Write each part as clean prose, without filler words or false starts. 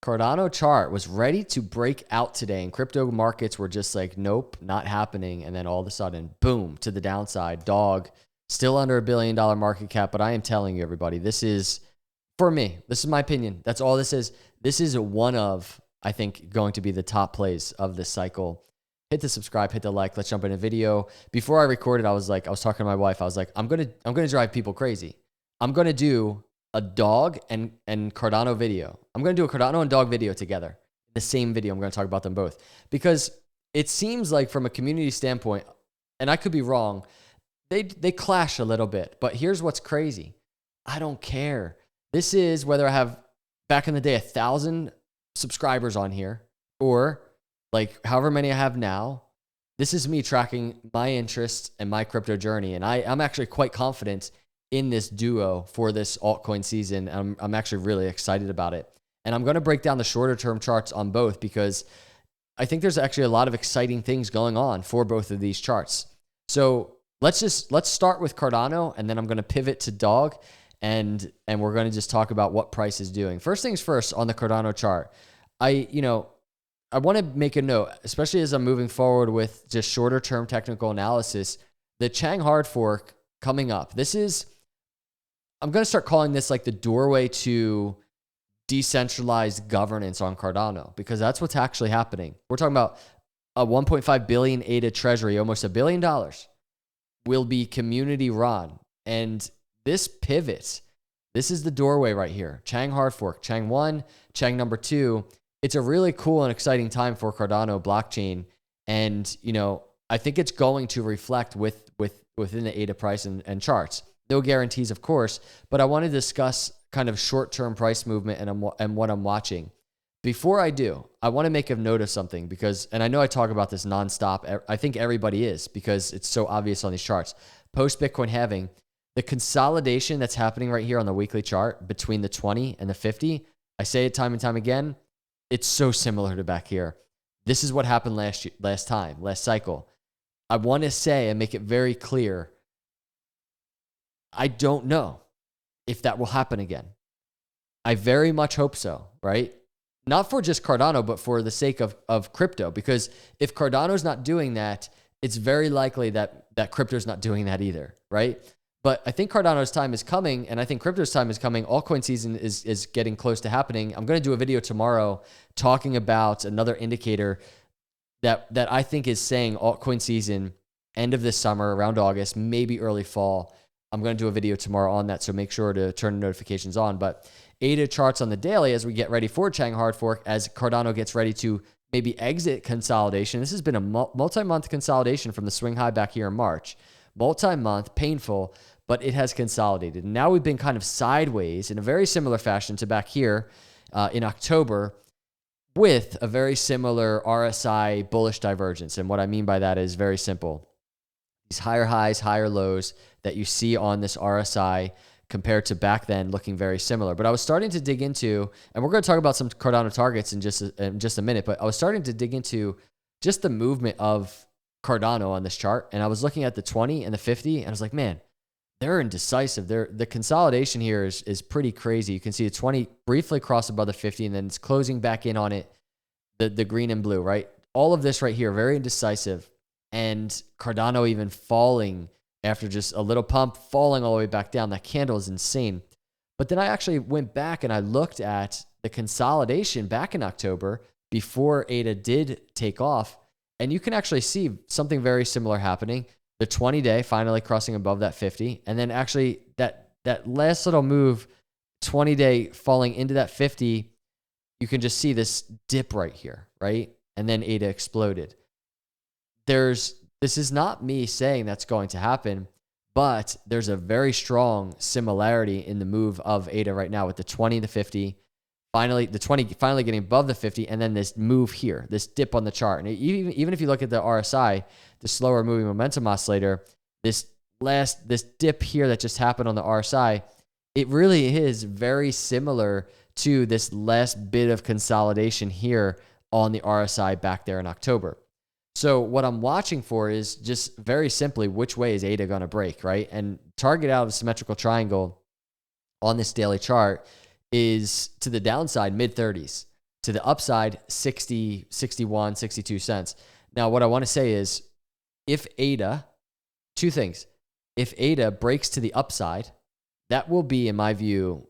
Cardano chart was ready to break out today, and crypto markets were just like, nope, not happening. And then all of a sudden, boom, to the downside. Dog, still under $1 billion market cap. But I am telling you, everybody, this is, for me, this is my opinion. That's all this is. This is one of, I think, going to be the top plays of this cycle. Hit the subscribe, hit the like. Let's jump in a video. Before I recorded, I was talking to my wife. I was like, I'm gonna drive people crazy. I'm gonna do a dog and Cardano video. I'm going to do a Cardano and dog video together. The same video. I'm going to talk about them both because it seems like from a community standpoint, and I could be wrong, they clash a little bit. But here's what's crazy. I don't care. This is whether I have back in the day 1,000 subscribers on here or like however many I have now. This is me tracking my interests and my crypto journey. And I'm actually quite confident in this duo for this altcoin season. I'm actually really excited about it. And I'm going to break down the shorter term charts on both because I think there's actually a lot of exciting things going on for both of these charts. So let's start with Cardano, and then I'm going to pivot to dog, and we're going to just talk about what price is doing. First things first, on the Cardano chart, I want to make a note, especially as I'm moving forward with just shorter term technical analysis, the Chang hard fork coming up. I'm going to start calling this like the doorway to decentralized governance on Cardano, because that's what's actually happening. We're talking about a 1.5 billion ADA treasury, almost $1 billion, will be community run. And this pivot, this is the doorway right here. Chang hard fork, Chang 1, Chang number 2. It's a really cool and exciting time for Cardano blockchain. And, I think it's going to reflect within the ADA price and charts. No guarantees, of course, but I want to discuss kind of short-term price movement and what I'm watching. Before I do, I want to make a note of something because, and I know I talk about this nonstop. I think everybody is because it's so obvious on these charts. Post Bitcoin halving, the consolidation that's happening right here on the weekly chart between the 20 and the 50, I say it time and time again, it's so similar to back here. This is what happened last cycle. I want to say and make it very clear, I don't know if that will happen again. I very much hope so, right? Not for just Cardano, but for the sake of crypto. Because if Cardano's not doing that, it's very likely that crypto's not doing that either, right? But I think Cardano's time is coming, and I think crypto's time is coming. Altcoin season is getting close to happening. I'm going to do a video tomorrow talking about another indicator that I think is saying altcoin season, end of this summer, around August, maybe early fall. I'm going to do a video tomorrow on that, so make sure to turn the notifications on. But ADA charts on the daily as we get ready for Chang hard fork, as Cardano gets ready to maybe exit consolidation. This has been a multi-month consolidation from the swing high back here in March. Multi-month, painful, but it has consolidated. And now we've been kind of sideways in a very similar fashion to back here in October with a very similar RSI bullish divergence. And what I mean by that is very simple. These higher highs, higher lows that you see on this RSI compared to back then looking very similar. But I was starting to dig into, and we're going to talk about some Cardano targets in just a minute, but I was starting to dig into just the movement of Cardano on this chart. And I was looking at the 20 and the 50, and I was like, man, they're indecisive. The consolidation here is pretty crazy. You can see the 20 briefly cross above the 50, and then it's closing back in on it, the green and blue, right? All of this right here, very indecisive. And Cardano even falling after just a little pump, falling all the way back down. That candle is insane. But then I actually went back and I looked at the consolidation back in October before ADA did take off. And you can actually see something very similar happening. The 20-day finally crossing above that 50. And then actually that last little move, 20-day falling into that 50, you can just see this dip right here, right? And then ADA exploded. This is not me saying that's going to happen, but there's a very strong similarity in the move of ADA right now with the 20, the 50, the 20 finally getting above the 50, and then this move here, this dip on the chart. And even if you look at the RSI, the slower moving momentum oscillator, this dip here that just happened on the RSI, it really is very similar to this last bit of consolidation here on the RSI back there in October. So what I'm watching for is just very simply, which way is ADA going to break, right? And target out of a symmetrical triangle on this daily chart is to the downside, mid-30s. To the upside, 60, 61, 62 cents. Now, what I want to say is if ADA, two things. If ADA breaks to the upside, that will be, in my view,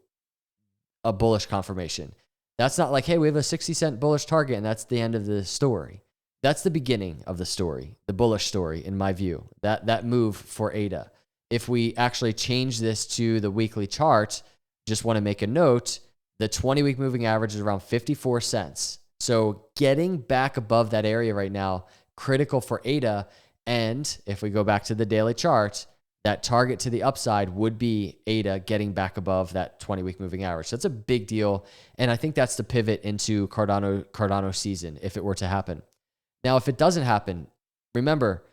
a bullish confirmation. That's not like, hey, we have a 60-cent bullish target and that's the end of the story. That's the beginning of the story, the bullish story, in my view, that move for ADA. If we actually change this to the weekly chart, just want to make a note, the 20-week moving average is around 54 cents. So getting back above that area right now, critical for ADA. And if we go back to the daily chart, that target to the upside would be ADA getting back above that 20-week moving average. So that's a big deal. And I think that's the pivot into Cardano season if it were to happen. Now, if it doesn't happen, remember,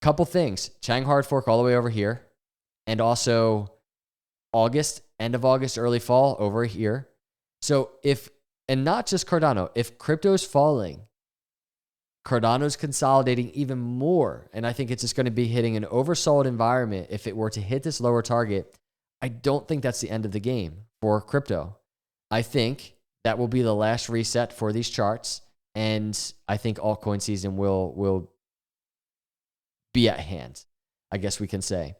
a couple things. Chang hard fork all the way over here. And also August, end of August, early fall over here. So and not just Cardano, if crypto is falling, Cardano's consolidating even more. And I think it's just going to be hitting an oversold environment. If it were to hit this lower target, I don't think that's the end of the game for crypto. I think that will be the last reset for these charts. And I think altcoin season will be at hand, I guess we can say.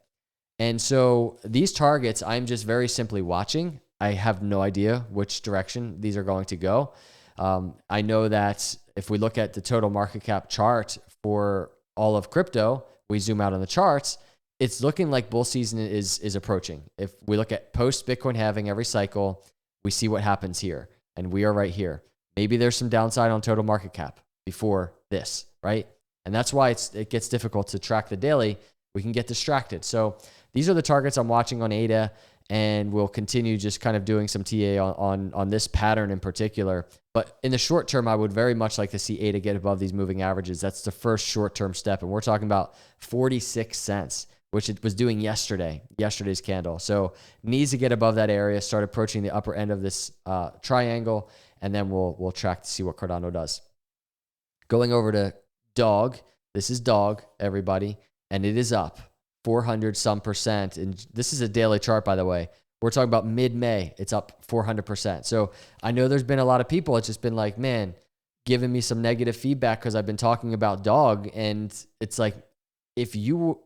And so these targets, I'm just very simply watching. I have no idea which direction these are going to go. I know that if we look at the total market cap chart for all of crypto, we zoom out on the charts, it's looking like bull season is approaching. If we look at post Bitcoin halving every cycle, we see what happens here. And we are right here. Maybe there's some downside on total market cap before this, right? And that's why it gets difficult to track the daily. We can get distracted. So these are the targets I'm watching on ADA, and we'll continue just kind of doing some TA on this pattern in particular. But in the short term, I would very much like to see ADA get above these moving averages. That's the first short-term step. And we're talking about 46 cents, which it was doing yesterday's candle. So needs to get above that area, start approaching the upper end of this triangle, and then we'll track to see what Cardano does. Going over to DOG. This is DOG, everybody, and it is up 400 some percent. And this is a daily chart, by the way. We're talking about mid-May. It's up 400%. So I know there's been a lot of people. It's just been like, man, giving me some negative feedback because I've been talking about DOG. And it's like, if you,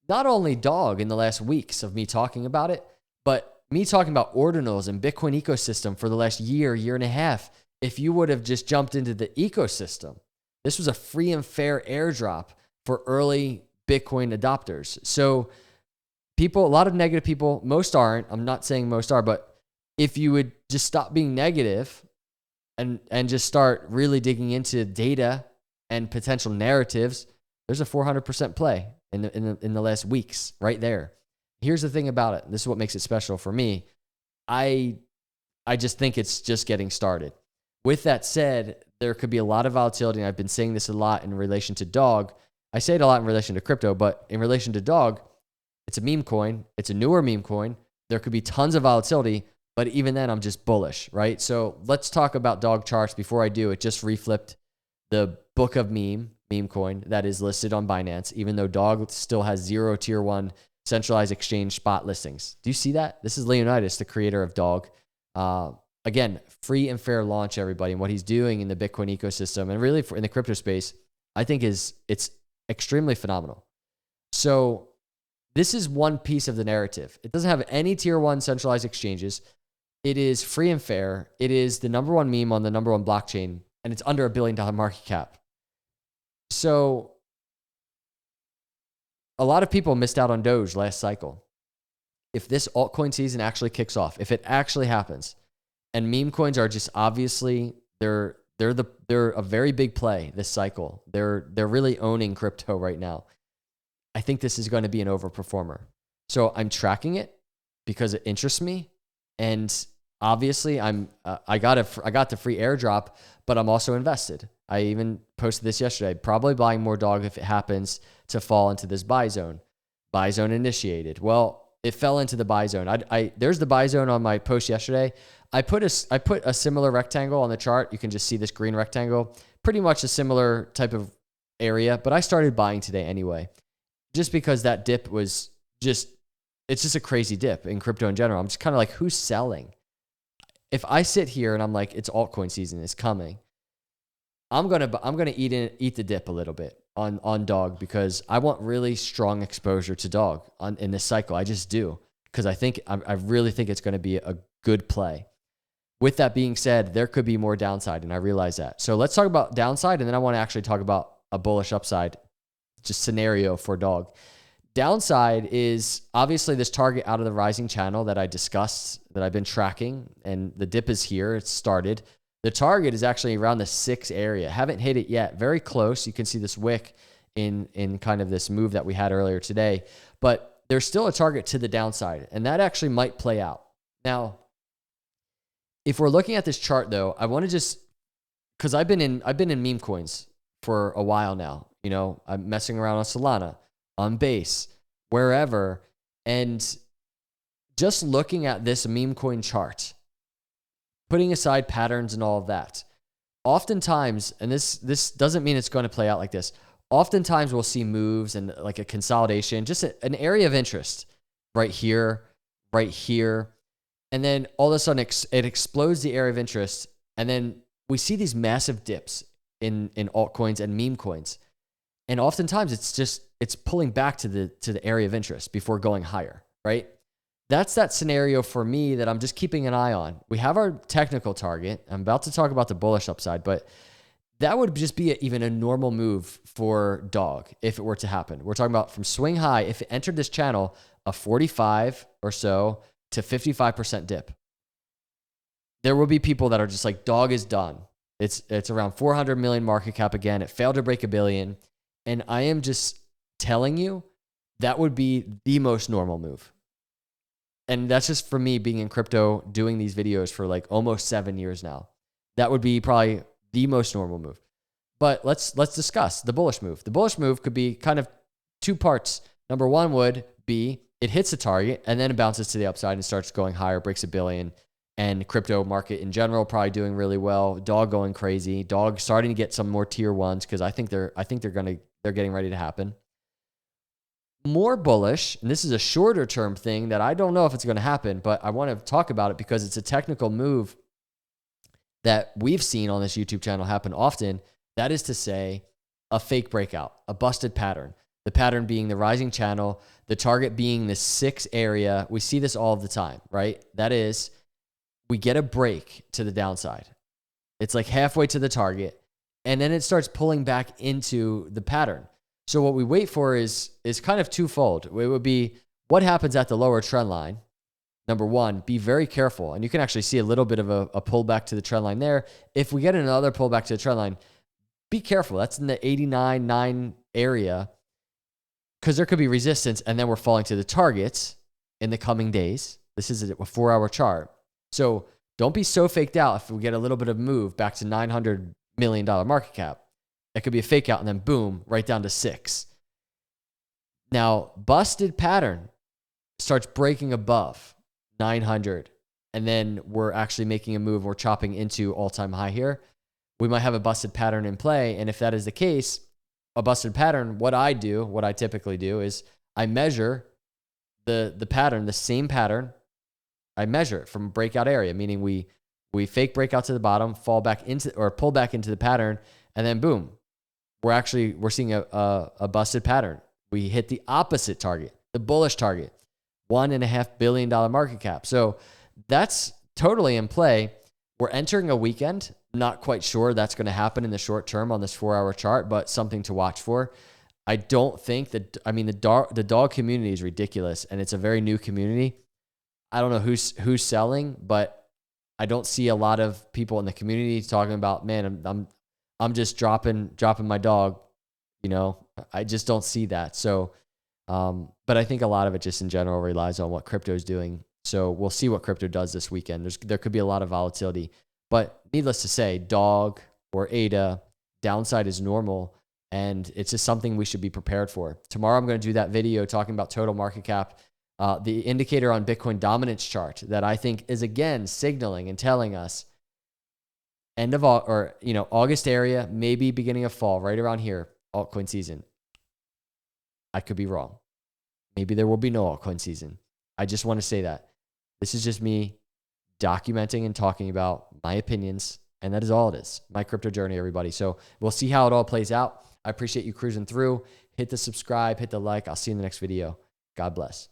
not only DOG in the last weeks of me talking about it, but me talking about ordinals and Bitcoin ecosystem for the last year and a half, if you would have just jumped into the ecosystem, this was a free and fair airdrop for early Bitcoin adopters. So people, a lot of negative people, most aren't, I'm not saying most are, but if you would just stop being negative and just start really digging into data and potential narratives, there's a 400% play in the last weeks right there. Here's the thing about it. This is what makes it special for me. I just think it's just getting started. With that said, there could be a lot of volatility, and I've been saying this a lot in relation to DOG. I say it a lot in relation to crypto, but in relation to DOG, it's a meme coin. It's a newer meme coin. There could be tons of volatility, but even then, I'm just bullish, right? So let's talk about DOG charts. Before I do, it just reflipped the book of meme coin that is listed on Binance, even though DOG still has 0 tier 1 centralized exchange spot listings. Do you see that? This is Leonidas, the creator of DOG. Again, free and fair launch, everybody. And what he's doing in the Bitcoin ecosystem and really in the crypto space, I think it's extremely phenomenal. So this is one piece of the narrative. It doesn't have any tier 1 centralized exchanges. It is free and fair. It is the number 1 meme on the number 1 blockchain, and it's under $1 billion market cap. So a lot of people missed out on Doge last cycle. If this altcoin season actually kicks off, if it actually happens, and meme coins are just obviously they're a very big play this cycle. They're really owning crypto right now. I think this is going to be an overperformer. So I'm tracking it because it interests me, and obviously I got the free airdrop, but I'm also invested. I even posted this yesterday. Probably buying more DOG if it happens to fall into this buy zone. Buy zone initiated. Well, it fell into the buy zone. There's the buy zone on my post yesterday. I put a similar rectangle on the chart. You can just see this green rectangle. Pretty much a similar type of area, but I started buying today anyway. Just because that dip was it's just a crazy dip in crypto in general. I'm just kind of like, who's selling? if I sit here and I'm like, it's altcoin season, it's coming, I'm gonna eat the dip a little bit on dog, because I want really strong exposure to dog in this cycle. I just do, because I really think it's going to be a good play. With that being said, there could be more downside, and I realize that. So let's talk about downside, and then I want to actually talk about a bullish upside, just scenario for dog. Downside is obviously this target out of the rising channel that I discussed, that I've been tracking, and the dip is here. It's started. The target is actually around the 6 area. Haven't hit it yet. Very close. You can see this wick in kind of this move that we had earlier today. But there's still a target to the downside, and that actually might play out. Now, if we're looking at this chart, though, I want to just, because I've been in meme coins for a while now. You know, I'm messing around on Solana, on Base, wherever, and just looking at this meme coin chart, putting aside patterns and all of that, oftentimes, and this doesn't mean it's going to play out like this, oftentimes we'll see moves and like a consolidation, just an area of interest right here, and then all of a sudden it explodes the area of interest, and then we see these massive dips in altcoins and meme coins, and oftentimes it's pulling back to the area of interest before going higher, right? That's that scenario for me that I'm just keeping an eye on. We have our technical target. I'm about to talk about the bullish upside, but that would just be even a normal move for dog if it were to happen. We're talking about from swing high, if it entered this channel, a 45 or so to 55% dip. There will be people that are just like, dog is done. It's around 400 million market cap again. It failed to break $1 billion. And I am just telling you, that would be the most normal move. And that's just for me being in crypto, doing these videos for like almost 7 years now. That would be probably the most normal move. But let's discuss the bullish move. The bullish move could be kind of 2 parts. Number 1 would be it hits the target and then it bounces to the upside and starts going higher, breaks $1 billion, and crypto market in general probably doing really well. Dog going crazy. Dog starting to get some more tier 1s, because I think they're getting ready to happen. More bullish, and this is a shorter term thing that I don't know if it's going to happen, but I want to talk about it because it's a technical move that we've seen on this YouTube channel happen often. That is to say, a fake breakout, a busted pattern. The pattern being the rising channel, the target being the 6 area. We see this all the time, right? That is, we get a break to the downside. It's like halfway to the target, and then it starts pulling back into the pattern. So what we wait for is kind of twofold. It would be what happens at the lower trend line. Number 1, be very careful. And you can actually see a little bit of a pullback to the trend line there. If we get another pullback to the trend line, be careful. That's in the 89.9 area, because there could be resistance, and then we're falling to the targets in the coming days. This is a 4-hour chart. So don't be so faked out if we get a little bit of move back to $900 million market cap. It could be a fake out and then boom, right down to 6. Now, busted pattern starts breaking above 900, and then we're actually making a move. We're chopping into all-time high here. We might have a busted pattern in play, and if that is the case, a busted pattern, what I typically do is I measure the pattern, the same pattern. I measure it from breakout area, meaning we fake breakout to the bottom, fall back into or pull back into the pattern, and then boom, we're seeing a busted pattern. We hit the opposite target, the bullish target, $1.5 billion market cap. So that's totally in play. We're entering a weekend. Not quite sure that's going to happen in the short term on this 4-hour chart, but something to watch for. I don't think that, the dog community is ridiculous, and it's a very new community. I don't know who's selling, but I don't see a lot of people in the community talking about, man, I'm just dropping my dog. You know, I just don't see that. So, but I think a lot of it just in general relies on what crypto is doing. So we'll see what crypto does this weekend. There could be a lot of volatility, but needless to say, dog or ADA downside is normal, and it's just something we should be prepared for. Tomorrow, I'm going to do that video talking about total market cap, the indicator on Bitcoin dominance chart that I think is again signaling and telling us end of August area, maybe beginning of fall, right around here, altcoin season. I could be wrong. Maybe there will be no altcoin season. I just want to say that. This is just me documenting and talking about my opinions. And that is all it is. My crypto journey, everybody. So we'll see how it all plays out. I appreciate you cruising through. Hit the subscribe, hit the like. I'll see you in the next video. God bless.